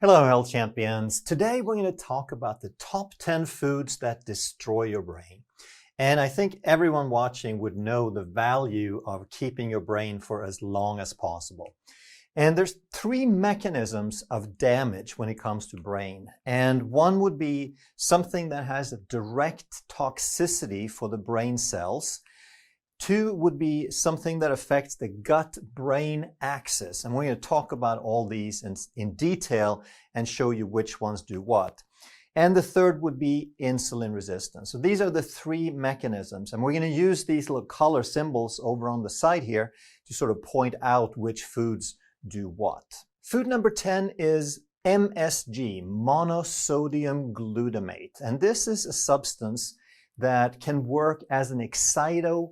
Hello, health champions. Today we're going to talk about the top 10 foods that destroy your brain. And I think everyone watching would know the value of keeping your brain for as long as possible. And there's three mechanisms of damage when it comes to brain. And one would be something that has a direct toxicity for the brain cells. Two would be something that affects the gut-brain axis. And we're going to talk about all these in detail and show you which ones do what. And the third would be insulin resistance. So these are the three mechanisms. And we're going to use these little color symbols over on the side here to sort of point out which foods do what. Food number 10 is MSG, monosodium glutamate. And this is a substance that can work as an excitotoxin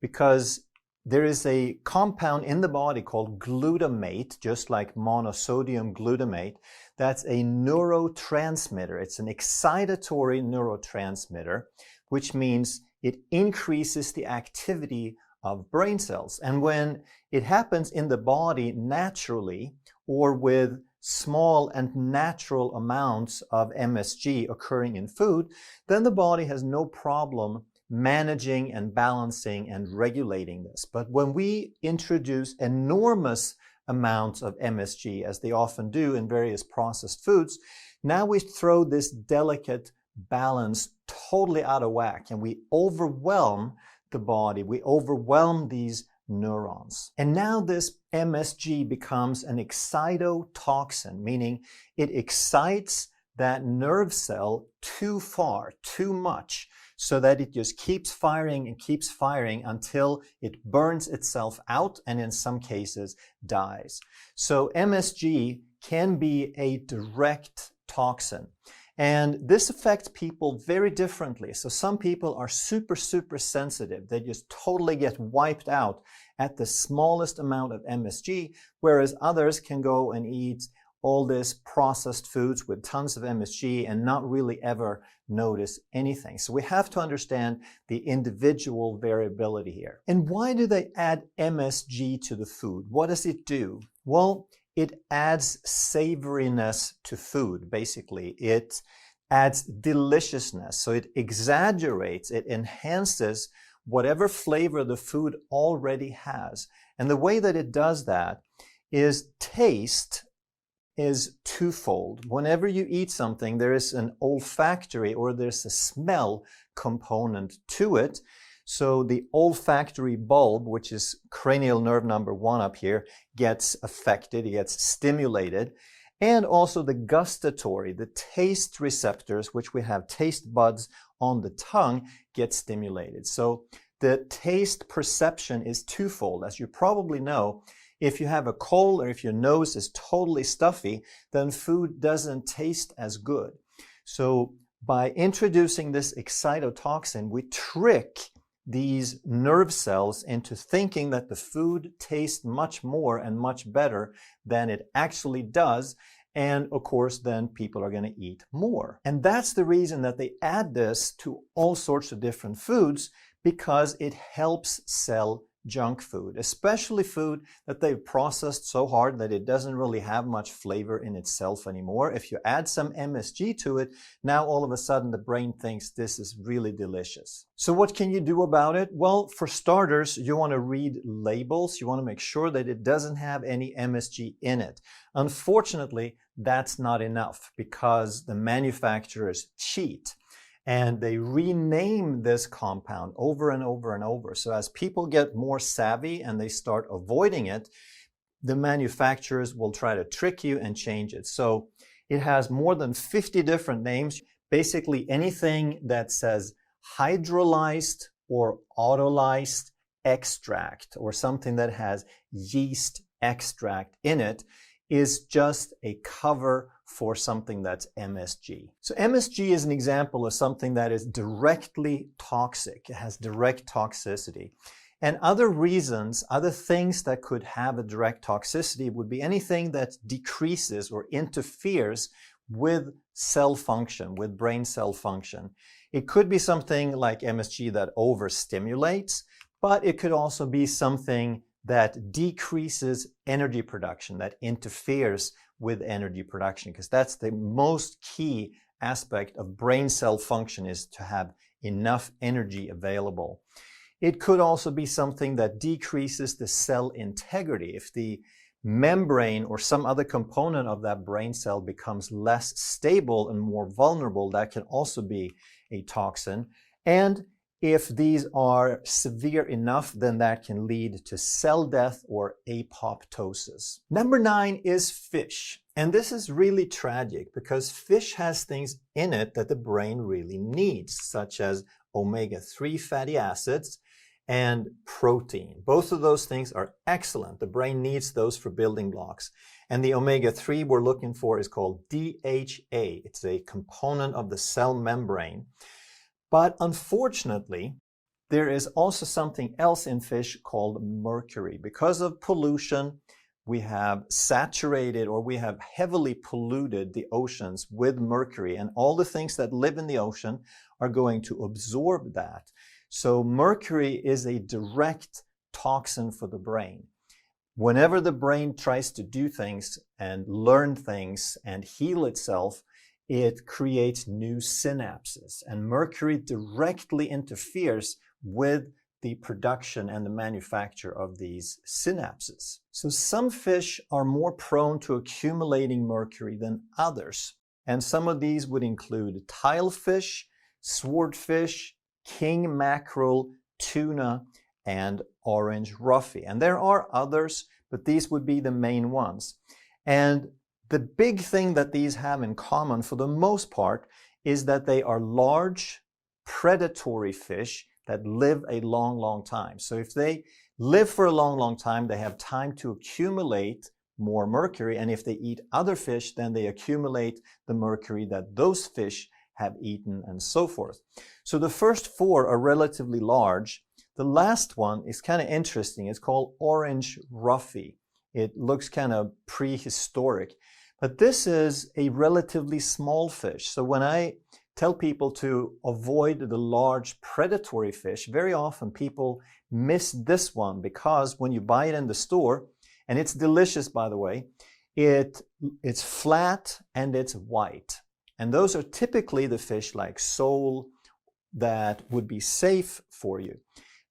because there is a compound in the body called glutamate, just like monosodium glutamate, that's a neurotransmitter. It's an excitatory neurotransmitter, which means it increases the activity of brain cells. And when it happens in the body naturally or with small and natural amounts of MSG occurring in food, then the body has no problem managing and balancing and regulating this. But when we introduce enormous amounts of MSG, as they often do in various processed foods, now we throw this delicate balance totally out of whack and we overwhelm the body. We overwhelm these neurons. And now this MSG becomes an excitotoxin, meaning it excites that nerve cell too far, too much, so that it just keeps firing and keeps firing until it burns itself out and in some cases dies. So MSG can be a direct toxin. And this affects people very differently. So some people are super sensitive. They just totally get wiped out at the smallest amount of MSG, whereas others can go and eat all this processed foods with tons of MSG and not really ever notice anything. So we have to understand the individual variability here. And why do they add MSG to the food? What does it do? Well, it adds savoriness to food, basically. It adds deliciousness. So it exaggerates, it enhances whatever flavor the food already has. And the way that it does that is taste is twofold. Whenever you eat something, there is an olfactory or there's a smell component to it. So the olfactory bulb, which is cranial nerve number 1 up here, gets affected, it gets stimulated. And also the gustatory, the taste receptors, which we have taste buds on the tongue, get stimulated. So the taste perception is twofold. As you probably know, if you have a cold or if your nose is totally stuffy, then food doesn't taste as good. So by introducing this excitotoxin, we trick these nerve cells into thinking that the food tastes much more and much better than it actually does. And of course, then people are going to eat more. And that's the reason that they add this to all sorts of different foods, because it helps sell junk food, especially food that they've processed so hard that it doesn't really have much flavor in itself anymore. If you add some MSG to it, now all of a sudden the brain thinks this is really delicious. So what can you do about it? Well, for starters, you want to read labels. You want to make sure that it doesn't have any MSG in it. Unfortunately, that's not enough because the manufacturers cheat. And they rename this compound over and over and over. So as people get more savvy and they start avoiding it, the manufacturers will try to trick you and change it. So it has more than 50 different names. Basically anything that says hydrolyzed or autolyzed extract or something that has yeast extract in it is just a cover for something that's MSG. So MSG is an example of something that is directly toxic. It has direct toxicity. And other reasons, other things that could have a direct toxicity would be anything that decreases or interferes with cell function, with brain cell function. It could be something like MSG that overstimulates, but it could also be something that decreases energy production, that interferes with energy production, because that's the most key aspect of brain cell function, is to have enough energy available. It could also be something that decreases the cell integrity. If the membrane or some other component of that brain cell becomes less stable and more vulnerable, that can also be a toxin. And if these are severe enough, then that can lead to cell death or apoptosis. Number 9 is fish. And this is really tragic because fish has things in it that the brain really needs, such as omega-3 fatty acids and protein. Both of those things are excellent. The brain needs those for building blocks. And the omega-3 we're looking for is called DHA. It's a component of the cell membrane. But unfortunately, there is also something else in fish called mercury. Because of pollution, we have saturated, or we have heavily polluted the oceans with mercury, and all the things that live in the ocean are going to absorb that. So mercury is a direct toxin for the brain. Whenever the brain tries to do things and learn things and heal itself, it creates new synapses, and mercury directly interferes with the production and the manufacture of these synapses. So some fish are more prone to accumulating mercury than others, and some of these would include tilefish, swordfish, king mackerel, tuna, and orange roughy. And there are others, but these would be the main ones. And the big thing that these have in common for the most part is that they are large, predatory fish that live a long, long time. So if they live for a long, long time, they have time to accumulate more mercury. And if they eat other fish, then they accumulate the mercury that those fish have eaten, and so forth. So the first 4 are relatively large. The last one is kind of interesting. It's called orange roughy. It looks kind of prehistoric. But this is a relatively small fish. So when I tell people to avoid the large predatory fish, very often people miss this one, because when you buy it in the store, and it's delicious, by the way, it's flat and it's white. And those are typically the fish like sole that would be safe for you.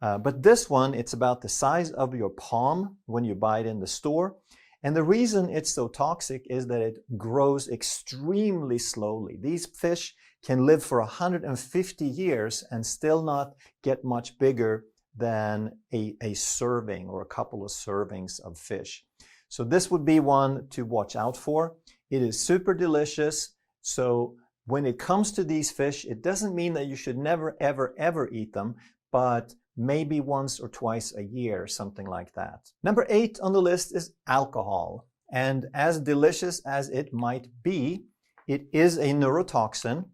But this one, it's about the size of your palm when you buy it in the store. And the reason it's so toxic is that it grows extremely slowly. These fish can live for 150 years and still not get much bigger than a serving or a couple of servings of fish. So this would be one to watch out for. It is super delicious. So when it comes to these fish, it doesn't mean that you should never, ever, ever eat them, but maybe once or twice a year, something like that. Number 8 on the list is alcohol. And as delicious as it might be, it is a neurotoxin,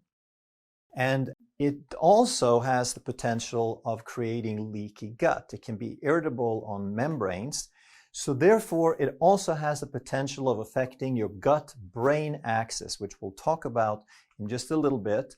and it also has the potential of creating leaky gut. It can be irritable on membranes. So therefore, it also has the potential of affecting your gut-brain axis, which we'll talk about in just a little bit.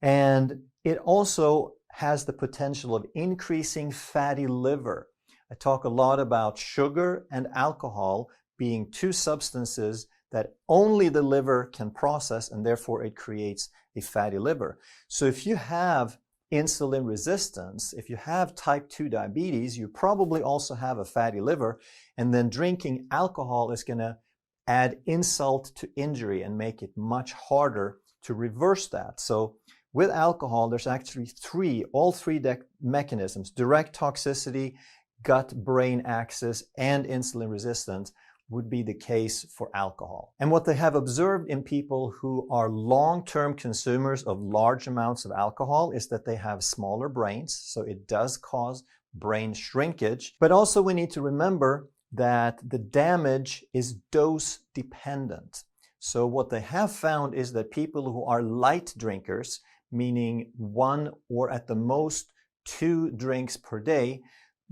And it also has the potential of increasing fatty liver. I talk a lot about sugar and alcohol being 2 substances that only the liver can process, and therefore it creates a fatty liver. So if you have insulin resistance, if you have type 2 diabetes, you probably also have a fatty liver, and then drinking alcohol is going to add insult to injury and make it much harder to reverse that. So with alcohol, there's actually all three mechanisms: direct toxicity, gut-brain axis, and insulin resistance would be the case for alcohol. And what they have observed in people who are long-term consumers of large amounts of alcohol is that they have smaller brains, so it does cause brain shrinkage. But also we need to remember that the damage is dose dependent. So what they have found is that people who are light drinkers, meaning 1 or at the most 2 drinks per day,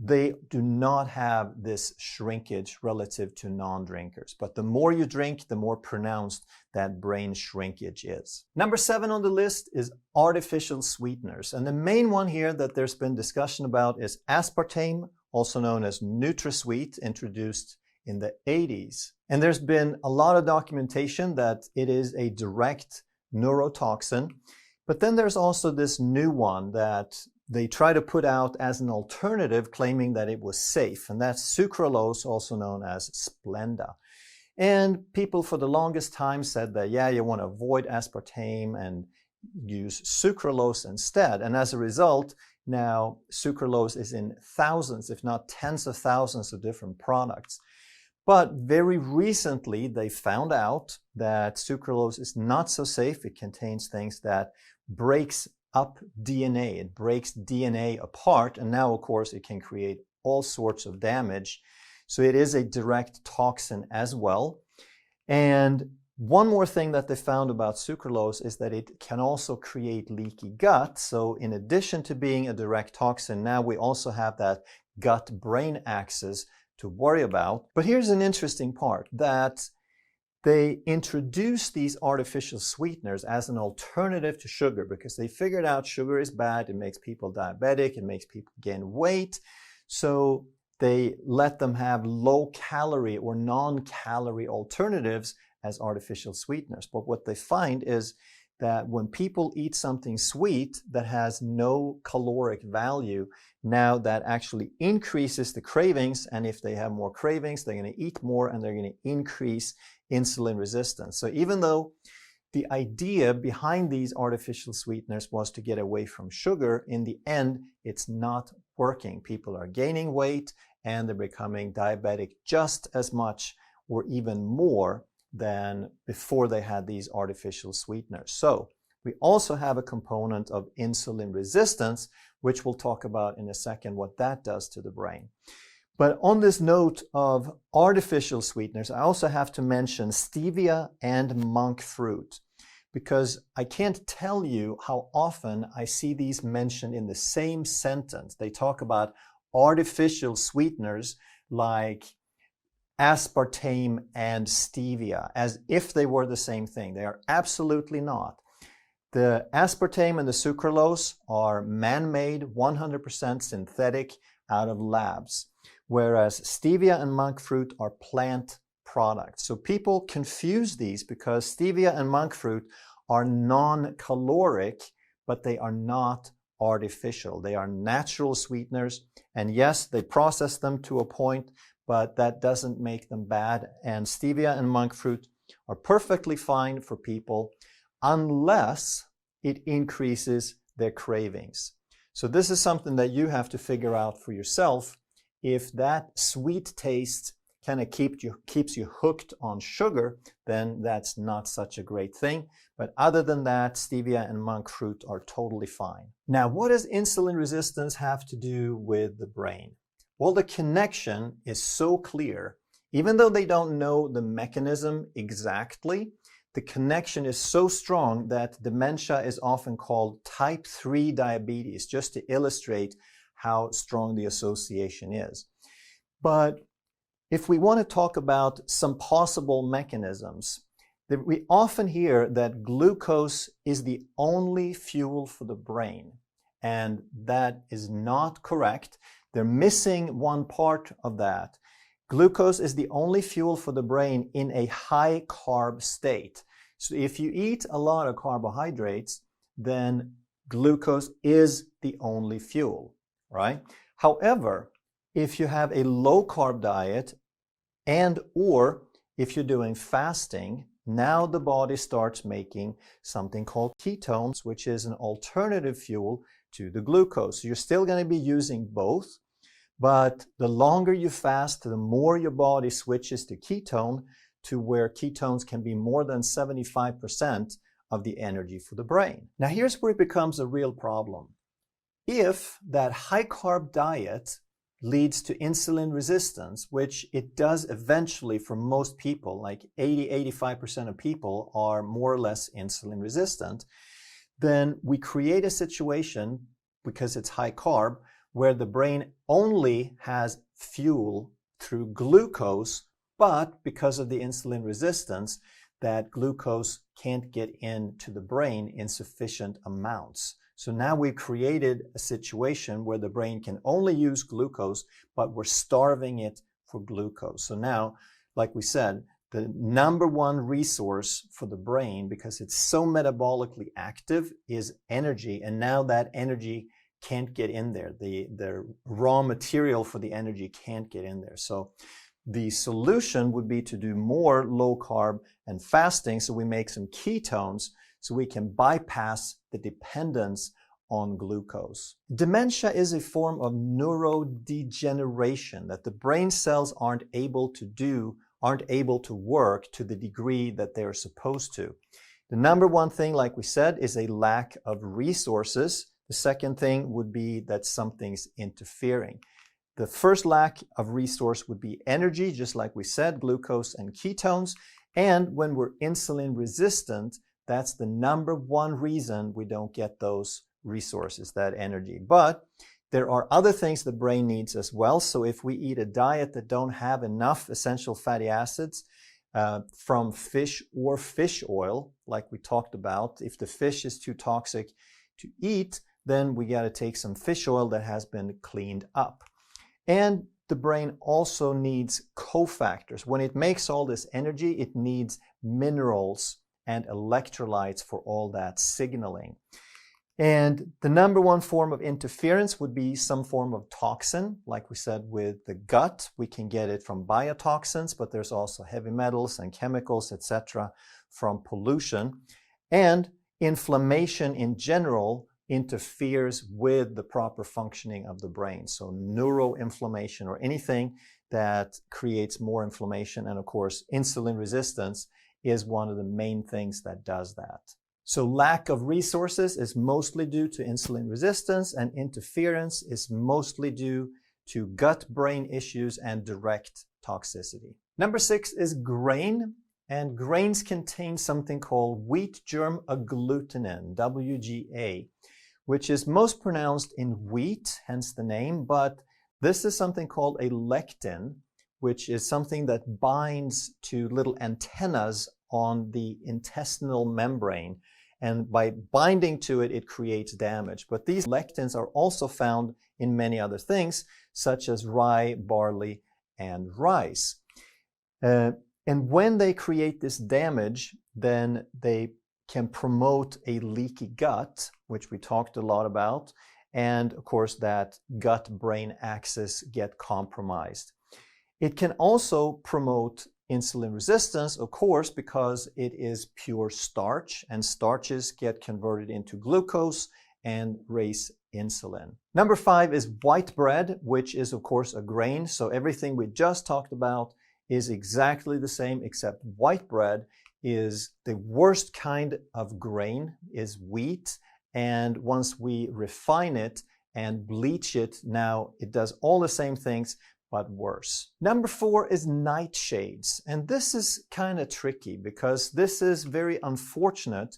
they do not have this shrinkage relative to non-drinkers. But the more you drink, the more pronounced that brain shrinkage is. Number 7 on the list is artificial sweeteners. And the main one here that there's been discussion about is aspartame, also known as NutraSweet, introduced in the 80s. And there's been a lot of documentation that it is a direct neurotoxin. But then there's also this new one that they try to put out as an alternative, claiming that it was safe, and that's sucralose, also known as Splenda. And people for the longest time said that, yeah, you want to avoid aspartame and use sucralose instead. And as a result, now sucralose is in thousands, if not tens of thousands of different products. But very recently, they found out that sucralose is not so safe. It contains things that breaks up DNA. It breaks DNA apart, and now, of course, it can create all sorts of damage. So it is a direct toxin as well. And one more thing that they found about sucralose is that it can also create leaky gut. So in addition to being a direct toxin, now we also have that gut-brain axis to worry about. But here's an interesting part, that they introduced these artificial sweeteners as an alternative to sugar because they figured out sugar is bad. It makes people diabetic. It makes people gain weight. So they let them have low-calorie or non-calorie alternatives as artificial sweeteners. But what they find is that when people eat something sweet that has no caloric value, now that actually increases the cravings. And if they have more cravings, they're going to eat more and they're going to increase insulin resistance. So even though the idea behind these artificial sweeteners was to get away from sugar, in the end, it's not working. People are gaining weight and they're becoming diabetic just as much or even more than before they had these artificial sweeteners. So we also have a component of insulin resistance, which we'll talk about in a second, what that does to the brain. But on this note of artificial sweeteners, I also have to mention stevia and monk fruit, because I can't tell you how often I see these mentioned in the same sentence. They talk about artificial sweeteners like aspartame and stevia, as if they were the same thing. They are absolutely not. The aspartame and the sucralose are man-made, 100% synthetic out of labs, whereas stevia and monk fruit are plant products. So people confuse these because stevia and monk fruit are non-caloric, but they are not artificial. They are natural sweeteners, and yes, they process them to a point, but that doesn't make them bad. And stevia and monk fruit are perfectly fine for people unless it increases their cravings. So this is something that you have to figure out for yourself. If that sweet taste kind of keeps you hooked on sugar, then that's not such a great thing. But other than that, stevia and monk fruit are totally fine. Now, what does insulin resistance have to do with the brain? Well, the connection is so clear. Even though they don't know the mechanism exactly, the connection is so strong that dementia is often called type 3 diabetes, just to illustrate how strong the association is. But if we want to talk about some possible mechanisms, we often hear that glucose is the only fuel for the brain, and that is not correct. They're missing one part of that. Glucose is the only fuel for the brain in a high carb state. So if you eat a lot of carbohydrates, then glucose is the only fuel, right? However, if you have a low carb diet and or if you're doing fasting, now the body starts making something called ketones, which is an alternative fuel to the glucose. So you're still going to be using both, but the longer you fast, the more your body switches to ketone, to where ketones can be more than 75% of the energy for the brain. Now here's where it becomes a real problem. If that high carb diet leads to insulin resistance, which it does eventually for most people, like 80–85% of people are more or less insulin resistant, then we create a situation, because it's high carb, where the brain only has fuel through glucose, but because of the insulin resistance, that glucose can't get into the brain in sufficient amounts. So now we've created a situation where the brain can only use glucose, but we're starving it for glucose. So now, like we said, the number one resource for the brain, because it's so metabolically active, is energy. And now that energy can't get in there. The raw material for the energy can't get in there. So the solution would be to do more low carb and fasting, so we make some ketones so we can bypass the dependence on glucose. Dementia is a form of neurodegeneration that the brain cells aren't able to work to the degree that they're supposed to. The number one thing, like we said, is a lack of resources. The second thing would be that something's interfering. The first lack of resource would be energy, just like we said, glucose and ketones. And when we're insulin resistant, that's the number one reason we don't get those resources, that energy. But there are other things the brain needs as well. So if we eat a diet that don't have enough essential fatty acids from fish or fish oil, like we talked about, if the fish is too toxic to eat, then we got to take some fish oil that has been cleaned up. And the brain also needs cofactors. When it makes all this energy, it needs minerals and electrolytes for all that signaling. And the number one form of interference would be some form of toxin. Like we said with the gut, we can get it from biotoxins, but there's also heavy metals and chemicals, etc., from pollution. And inflammation in general interferes with the proper functioning of the brain. So neuroinflammation, or anything that creates more inflammation, and of course insulin resistance is one of the main things that does that. So lack of resources is mostly due to insulin resistance, and interference is mostly due to gut-brain issues and direct toxicity. Number 6 is grain, and grains contain something called wheat germ agglutinin, WGA, which is most pronounced in wheat, hence the name, but this is something called a lectin, which is something that binds to little antennas on the intestinal membrane. And by binding to it, it creates damage. But these lectins are also found in many other things, such as rye, barley, and rice. And when they create this damage, then they can promote a leaky gut, which we talked a lot about. And of course, that gut-brain axis get compromised. It can also promote insulin resistance, of course, because it is pure starch, and starches get converted into glucose and raise insulin. Number 5 is white bread, which is of course a grain. So everything we just talked about is exactly the same, except white bread is the worst kind of grain, is wheat. And once we refine it and bleach it, now it does all the same things, but worse. Number 4 is nightshades. And this is kind of tricky because this is very unfortunate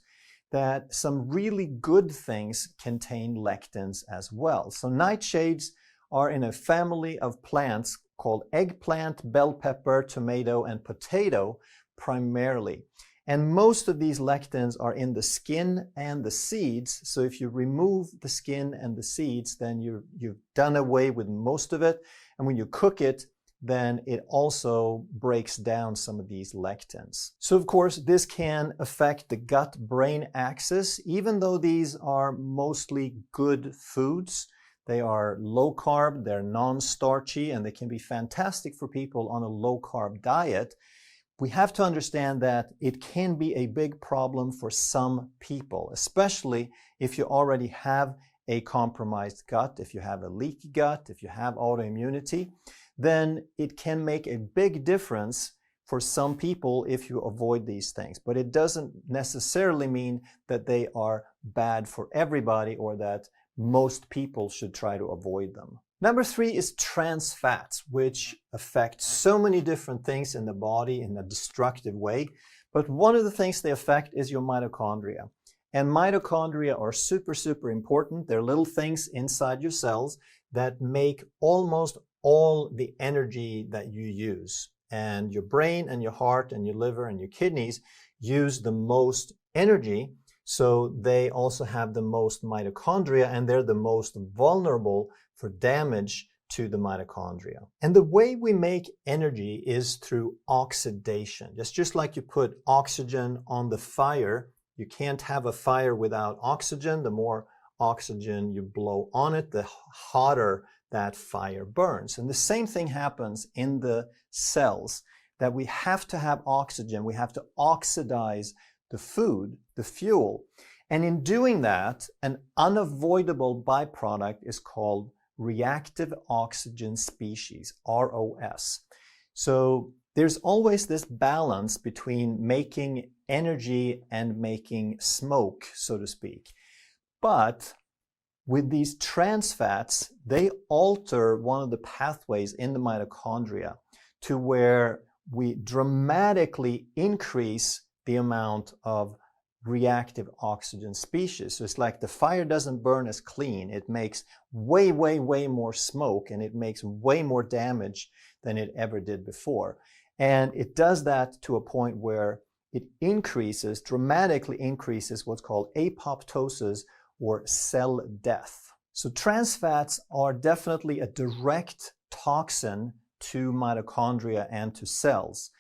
that some really good things contain lectins as well. So nightshades are in a family of plants called eggplant, bell pepper, tomato, and potato primarily. And most of these lectins are in the skin and the seeds. So if you remove the skin and the seeds, then you've done away with most of it. And when you cook it, then it also breaks down some of these lectins. So of course, this can affect the gut-brain axis. Even though these are mostly good foods, they are low carb, they're non-starchy, and they can be fantastic for people on a low carb diet. We have to understand that it can be a big problem for some people, especially if you already have a compromised gut, if you have a leaky gut, if you have autoimmunity, then it can make a big difference for some people if you avoid these things. But it doesn't necessarily mean that they are bad for everybody or that most people should try to avoid them. Number 3 is trans fats, which affect so many different things in the body in a destructive way. But one of the things they affect is your mitochondria. And mitochondria are super, super important. They're little things inside your cells that make almost all the energy that you use. And your brain and your heart and your liver and your kidneys use the most energy. So they also have the most mitochondria, and they're the most vulnerable for damage to the mitochondria. And the way we make energy is through oxidation. Just like you put oxygen on the fire, you can't have a fire without oxygen. The more oxygen you blow on it, the hotter that fire burns. And the same thing happens in the cells, that we have to have oxygen. We have to oxidize the food, the fuel. And in doing that, an unavoidable byproduct is called reactive oxygen species, ROS. So there's always this balance between making energy and making smoke, so to speak. But with these trans fats, they alter one of the pathways in the mitochondria to where we dramatically increase the amount of reactive oxygen species. So it's like the fire doesn't burn as clean. It makes way more smoke, and it makes way more damage than it ever did before. And it does that to a point where it increases, dramatically increases what's called apoptosis, or cell death. So trans fats are definitely a direct toxin to mitochondria and to cells.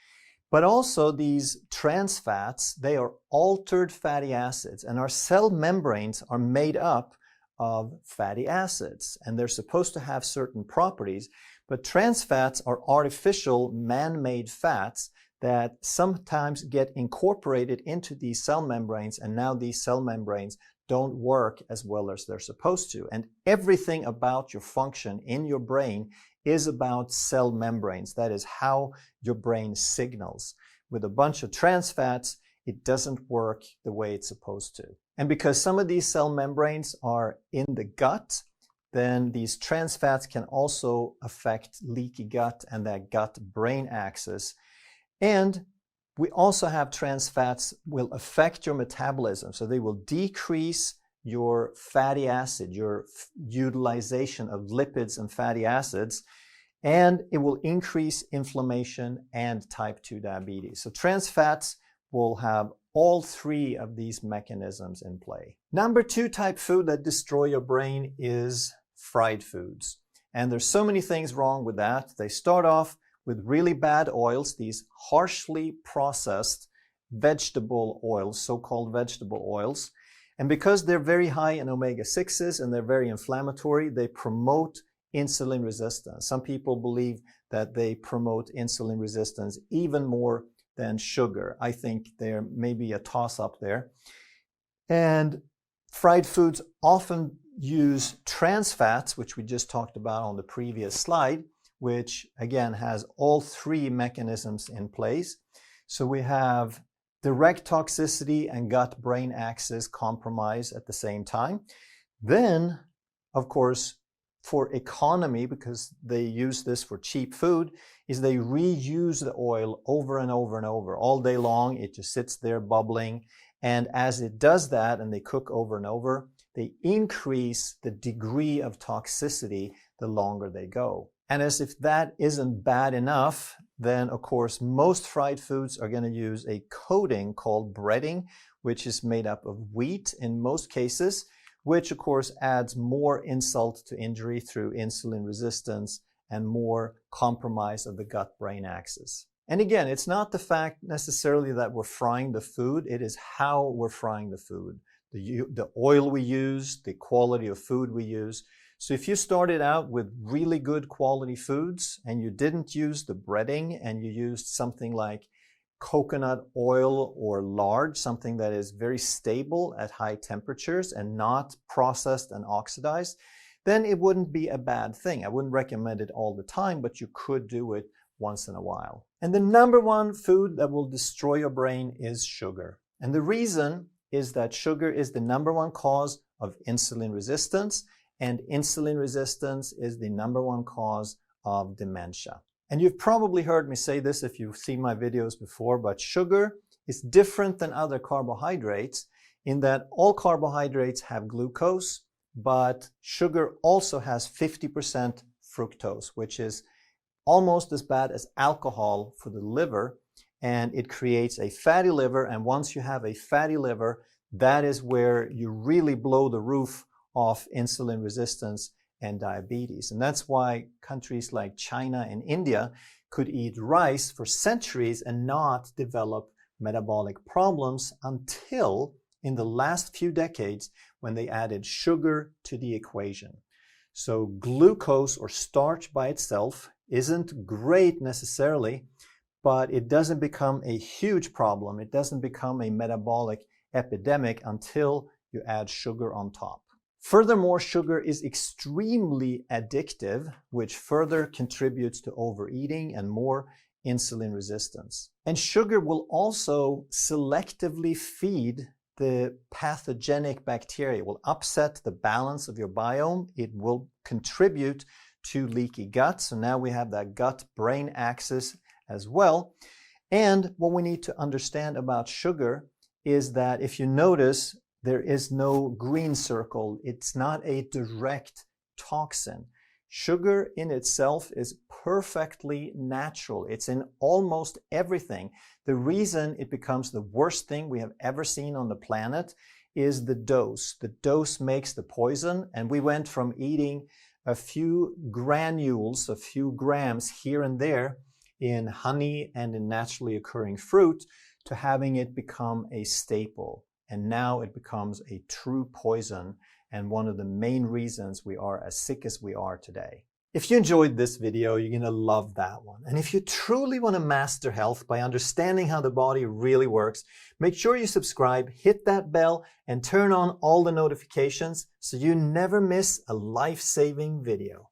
But also these trans fats, they are altered fatty acids, and our cell membranes are made up of fatty acids, and they're supposed to have certain properties. But trans fats are artificial man-made fats that sometimes get incorporated into these cell membranes, and now these cell membranes don't work as well as they're supposed to. And everything about your function in your brain is about cell membranes. That is how your brain signals. With a bunch of trans fats, it doesn't work the way it's supposed to. And because some of these cell membranes are in the gut, then these trans fats can also affect leaky gut and that gut-brain axis. And we also have trans fats will affect your metabolism. So they will decrease your fatty acid, your utilization of lipids and fatty acids, and it will increase inflammation and type 2 diabetes. So trans fats will have all three of these mechanisms in play. Number 2 type food that destroy your brain is fried foods. And there's so many things wrong with that. They start off with really bad oils, these harshly processed vegetable oils, so-called vegetable oils. And because they're very high in omega-6s and they're very inflammatory, they promote insulin resistance. Some people believe that they promote insulin resistance even more than sugar. I think there may be a toss-up there. And fried foods often use trans fats, which we just talked about on the previous slide, which again has all three mechanisms in place. So we have direct toxicity and gut-brain axis compromise at the same time. Then, of course, for economy, because they use this for cheap food, is they reuse the oil over and over and over. All day long, it just sits there bubbling. And as it does that, and they cook over and over, they increase the degree of toxicity the longer they go. And as if that isn't bad enough, then of course most fried foods are going to use a coating called breading, which is made up of wheat in most cases, which of course adds more insult to injury through insulin resistance and more compromise of the gut-brain axis. And again, it's not the fact necessarily that we're frying the food, it is how we're frying the food. The oil we use, the quality of food we use. So if you started out with really good quality foods and you didn't use the breading and you used something like coconut oil or lard, something that is very stable at high temperatures and not processed and oxidized, then it wouldn't be a bad thing. I wouldn't recommend it all the time, but you could do it once in a while. And the number one food that will destroy your brain is sugar. And the reason is that sugar is the number one cause of insulin resistance, and insulin resistance is the number one cause of dementia. And you've probably heard me say this if you've seen my videos before, but sugar is different than other carbohydrates in that all carbohydrates have glucose, but sugar also has 50% fructose, which is almost as bad as alcohol for the liver, and it creates a fatty liver. And once you have a fatty liver, that is where you really blow the roof off insulin resistance and diabetes. And that's why countries like China and India could eat rice for centuries and not develop metabolic problems until in the last few decades when they added sugar to the equation. So glucose or starch by itself isn't great necessarily, but it doesn't become a huge problem. It doesn't become a metabolic epidemic until you add sugar on top. Furthermore, sugar is extremely addictive, which further contributes to overeating and more insulin resistance. And sugar will also selectively feed the pathogenic bacteria. It will upset the balance of your biome. It will contribute to leaky gut. So now we have that gut-brain axis as well. And what we need to understand about sugar is that if you notice, there is no green circle. It's not a direct toxin. Sugar in itself is perfectly natural. It's in almost everything. The reason it becomes the worst thing we have ever seen on the planet is the dose. The dose makes the poison, and we went from eating a few granules, a few grams here and there in honey and in naturally occurring fruit to having it become a staple. And now it becomes a true poison and one of the main reasons we are as sick as we are today. If you enjoyed this video, you're going to love that one. And if you truly want to master health by understanding how the body really works, make sure you subscribe, hit that bell, and turn on all the notifications so you never miss a life-saving video.